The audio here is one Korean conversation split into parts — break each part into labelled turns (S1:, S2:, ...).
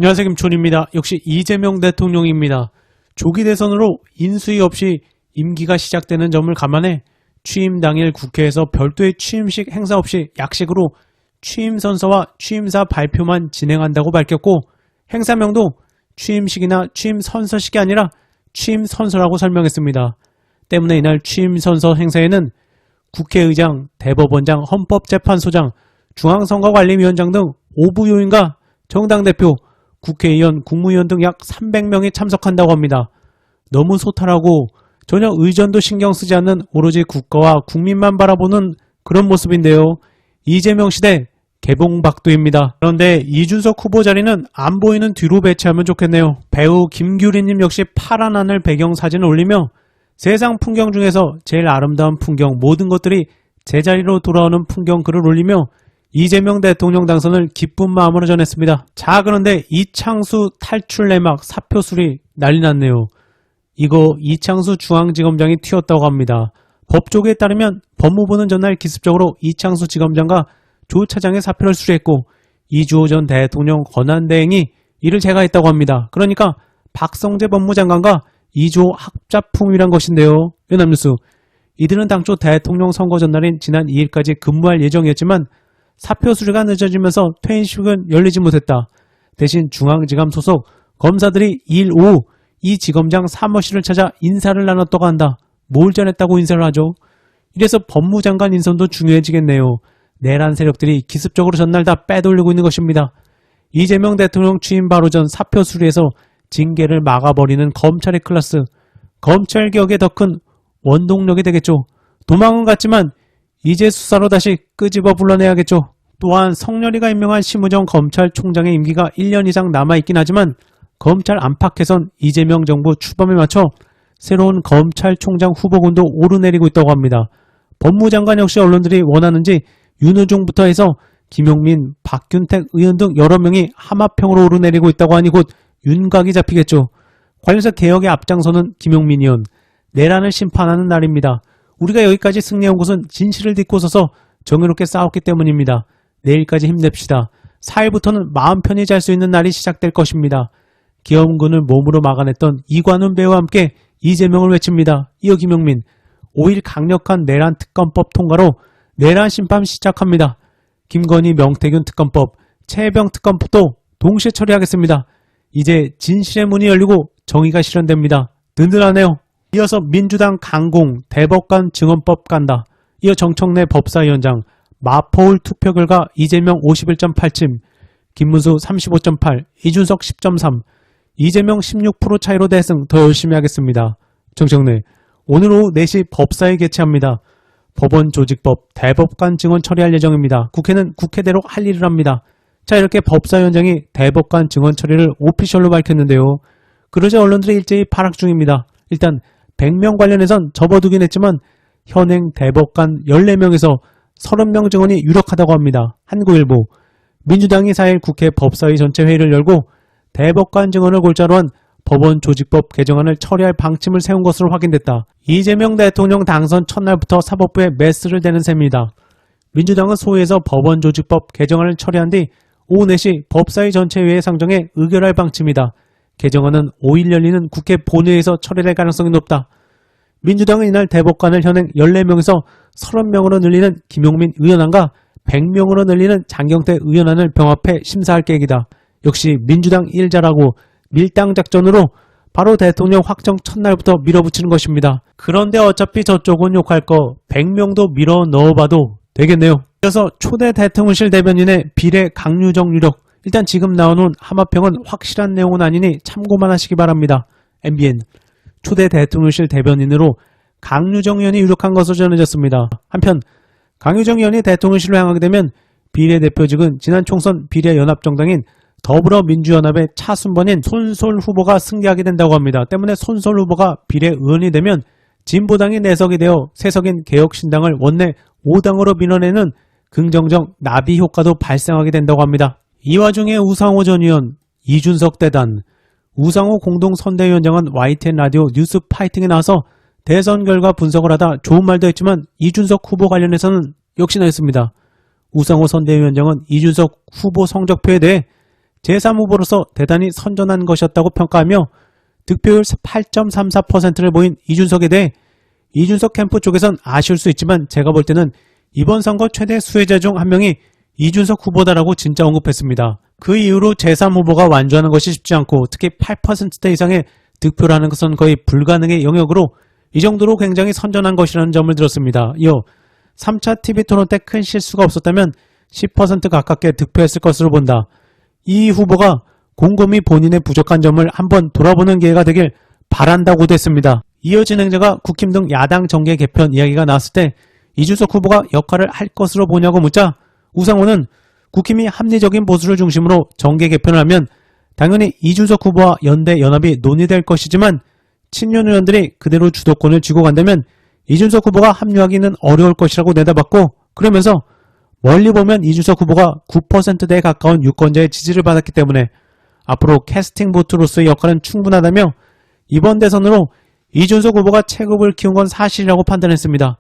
S1: 안녕하세요, 김촌입니다. 역시 이재명 대통령입니다. 조기 대선으로 인수위 없이 임기가 시작되는 점을 감안해 취임 당일 국회에서 별도의 취임식 행사 없이 약식으로 취임 선서와 취임사 발표만 진행한다고 밝혔고, 행사명도 취임식이나 취임 선서식이 아니라 취임 선서라고 설명했습니다. 때문에 이날 취임 선서 행사에는 국회의장, 대법원장, 헌법재판소장, 중앙선거관리위원장 등 5부 요인과 정당 대표, 국회의원, 국무위원 등 약 300명이 참석한다고 합니다. 너무 소탈하고 전혀 의전도 신경 쓰지 않는 오로지 국가와 국민만 바라보는 그런 모습인데요. 이재명 시대 개봉박두입니다. 그런데 이준석 후보 자리는 안 보이는 뒤로 배치하면 좋겠네요. 배우 김규리님 역시 파란 하늘 배경 사진을 올리며 세상 풍경 중에서 제일 아름다운 풍경, 모든 것들이 제자리로 돌아오는 풍경 글을 올리며 이재명 대통령 당선을 기쁜 마음으로 전했습니다. 자, 그런데 이창수 탈출 내막 사표 수리 난리 났네요. 이거 이창수 중앙지검장이 튀었다고 합니다. 법조계에 따르면 법무부는 전날 기습적으로 이창수 지검장과 조 차장의 사표를 수리했고, 이주호 전 대통령 권한대행이 이를 제거했다고 합니다. 그러니까 박성재 법무장관과 이주호 합작품이란 것인데요. 연합뉴스, 이들은 당초 대통령 선거 전날인 지난 2일까지 근무할 예정이었지만 사표 수리가 늦어지면서 퇴임식은 열리지 못했다. 대신 중앙지검 소속 검사들이 2일 오후 이 지검장 사무실을 찾아 인사를 나눴다고 한다. 뭘 잘했다고 인사를 하죠? 이래서 법무장관 인선도 중요해지겠네요. 내란 세력들이 기습적으로 전날 다 빼돌리고 있는 것입니다. 이재명 대통령 취임 바로 전 사표 수리에서 징계를 막아버리는 검찰의 클래스, 검찰개혁의 더 큰 원동력이 되겠죠. 도망은 갔지만 이제 수사로 다시 끄집어 불러내야겠죠. 또한 성렬이가 임명한 심우정 검찰총장의 임기가 1년 이상 남아있긴 하지만 검찰 안팎 개선 이재명 정부 출범에 맞춰 새로운 검찰총장 후보군도 오르내리고 있다고 합니다. 법무장관 역시 언론들이 원하는지 윤호중부터 해서 김용민, 박균택 의원 등 여러 명이 하마평으로 오르내리고 있다고 하니 곧 윤곽이 잡히겠죠. 관련해서 개혁에 앞장서는 김용민 의원, 내란을 심판하는 날입니다. 우리가 여기까지 승리한 곳은 진실을 딛고 서서 정의롭게 싸웠기 때문입니다. 내일까지 힘냅시다. 4일부터는 마음 편히 잘 수 있는 날이 시작될 것입니다. 기엄군을 몸으로 막아냈던 이관훈 배우와 함께 이재명을 외칩니다. 이어 김용민, 5일 강력한 내란 특검법 통과로 내란 심판 시작합니다. 김건희 명태균 특검법, 최혜병 특검법도 동시에 처리하겠습니다. 이제 진실의 문이 열리고 정의가 실현됩니다. 든든하네요. 이어서 민주당 강공, 대법관 증언법 간다. 이어 정청래 법사위원장, 마포울 투표 결과 이재명 51.8침, 김문수 35.8, 이준석 10.3, 이재명 16% 차이로 대승. 더 열심히 하겠습니다. 정청래, 오늘 오후 4시 법사위 개최합니다. 법원 조직법, 대법관 증언 처리할 예정입니다. 국회는 국회대로 할 일을 합니다. 자, 이렇게 법사위원장이 대법관 증언 처리를 오피셜로 밝혔는데요. 그러자 언론들이 일제히 파락 중입니다. 일단 100명 관련해선 접어두긴 했지만 현행 대법관 14명에서 30명 증언이 유력하다고 합니다. 한국일보, 민주당이 4일 국회 법사위 전체 회의를 열고 대법관 증언을 골자로 한 법원 조직법 개정안을 처리할 방침을 세운 것으로 확인됐다. 이재명 대통령 당선 첫날부터 사법부에 메스를 대는 셈입니다. 민주당은 소위에서 법원 조직법 개정안을 처리한 뒤 오후 4시 법사위 전체 회의에 상정해 의결할 방침이다. 개정안은 5일 열리는 국회 본회의에서 처리될 가능성이 높다. 민주당은 이날 대법관을 현행 14명에서 30명으로 늘리는 김용민 의원안과 100명으로 늘리는 장경태 의원안을 병합해 심사할 계획이다. 역시 민주당 일 잘하고 밀당 작전으로 바로 대통령 확정 첫날부터 밀어붙이는 것입니다. 그런데 어차피 저쪽은 욕할 거 100명도 밀어 넣어봐도 되겠네요. 이어서 초대 대통령실 대변인의 비례 강유정 유력. 일단 지금 나오는 하마평은 확실한 내용은 아니니 참고만 하시기 바랍니다. MBN, 초대 대통령실 대변인으로 강유정 의원이 유력한 것으로 전해졌습니다. 한편 강유정 의원이 대통령실로 향하게 되면 비례대표직은 지난 총선 비례연합정당인 더불어민주연합의 차순번인 손솔 후보가 승리하게 된다고 합니다. 때문에 손솔 후보가 비례의원이 되면 진보당이 내석이 되어 세석인 개혁신당을 원내 5당으로 밀어내는 긍정적 나비 효과도 발생하게 된다고 합니다. 이 와중에 우상호 전 의원, 이준석 대단, 우상호 공동선대위원장은 YTN 라디오 뉴스 파이팅에 나와서 대선 결과 분석을 하다 좋은 말도 했지만 이준석 후보 관련해서는 역시나 했습니다. 우상호 선대위원장은 이준석 후보 성적표에 대해 제3후보로서 대단히 선전한 것이었다고 평가하며 득표율 8.34%를 보인 이준석에 대해 이준석 캠프 쪽에선 아쉬울 수 있지만 제가 볼 때는 이번 선거 최대 수혜자 중 한 명이 이준석 후보다라고 진짜 언급했습니다. 그 이후로 제3후보가 완주하는 것이 쉽지 않고 특히 8%대 이상의 득표라는 것은 거의 불가능의 영역으로 이 정도로 굉장히 선전한 것이라는 점을 들었습니다. 이어 3차 TV 토론 때 큰 실수가 없었다면 10% 가깝게 득표했을 것으로 본다. 이 후보가 곰곰이 본인의 부족한 점을 한번 돌아보는 기회가 되길 바란다고도 했습니다. 이어 진행자가 국힘 등 야당 정계 개편 이야기가 나왔을 때 이준석 후보가 역할을 할 것으로 보냐고 묻자 우상호는 국힘이 합리적인 보수를 중심으로 정계 개편을 하면 당연히 이준석 후보와 연대 연합이 논의될 것이지만 친윤 의원들이 그대로 주도권을 쥐고 간다면 이준석 후보가 합류하기는 어려울 것이라고 내다봤고 그러면서 멀리 보면 이준석 후보가 9%대에 가까운 유권자의 지지를 받았기 때문에 앞으로 캐스팅 보트로서의 역할은 충분하다며 이번 대선으로 이준석 후보가 체급을 키운 건 사실이라고 판단했습니다.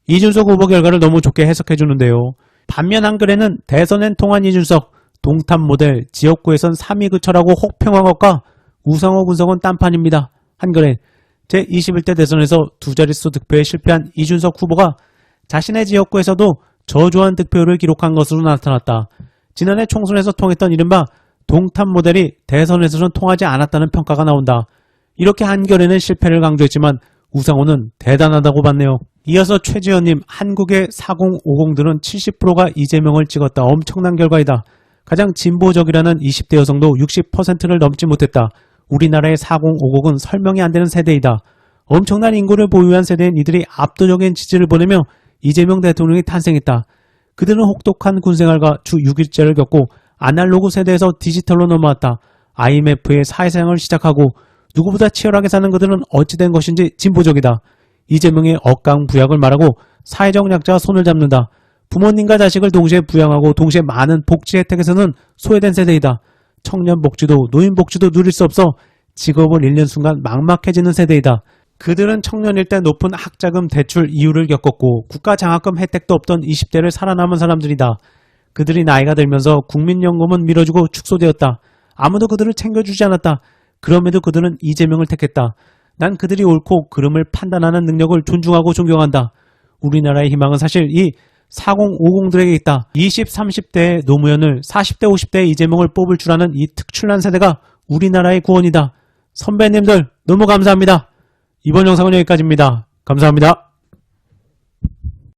S1: 이준석 후보 결과를 너무 좋게 해석해주는데요. 반면 한글에는 대선엔 통한 이준석, 동탄 모델, 지역구에선 3위 그쳐라고 혹평한 것과 우상호 분석은 딴판입니다. 한글엔 제21대 대선에서 두 자릿수 득표에 실패한 이준석 후보가 자신의 지역구에서도 저조한 득표율을 기록한 것으로 나타났다. 지난해 총선에서 통했던 이른바 동탄 모델이 대선에서는 통하지 않았다는 평가가 나온다. 이렇게 한겨레는 실패를 강조했지만 우상호는 대단하다고 봤네요. 이어서 최지현님, 한국의 4050들은 70%가 이재명을 찍었다. 엄청난 결과이다. 가장 진보적이라는 20대 여성도 60%를 넘지 못했다. 우리나라의 4050은 설명이 안 되는 세대이다. 엄청난 인구를 보유한 세대인 이들이 압도적인 지지를 보내며 이재명 대통령이 탄생했다. 그들은 혹독한 군생활과 주 6일제를 겪고 아날로그 세대에서 디지털로 넘어왔다. IMF의 사회생활을 시작하고 누구보다 치열하게 사는 그들은 어찌된 것인지 진보적이다. 이재명의 억강부약을 말하고 사회적 약자와 손을 잡는다. 부모님과 자식을 동시에 부양하고 동시에 많은 복지 혜택에서는 소외된 세대이다. 청년복지도 노인복지도 누릴 수 없어 직업을 잃는 순간 막막해지는 세대이다. 그들은 청년일 때 높은 학자금 대출 이유를 겪었고 국가장학금 혜택도 없던 20대를 살아남은 사람들이다. 그들이 나이가 들면서 국민연금은 밀어주고 축소되었다. 아무도 그들을 챙겨주지 않았다. 그럼에도 그들은 이재명을 택했다. 난 그들이 옳고 그름을 판단하는 능력을 존중하고 존경한다. 우리나라의 희망은 사실 이 4050들에게 있다. 20, 30대의 노무현을 40대, 50대의 이재명을 뽑을 줄 아는 이 특출난 세대가 우리나라의 구원이다. 선배님들 너무 감사합니다. 이번 영상은 여기까지입니다. 감사합니다.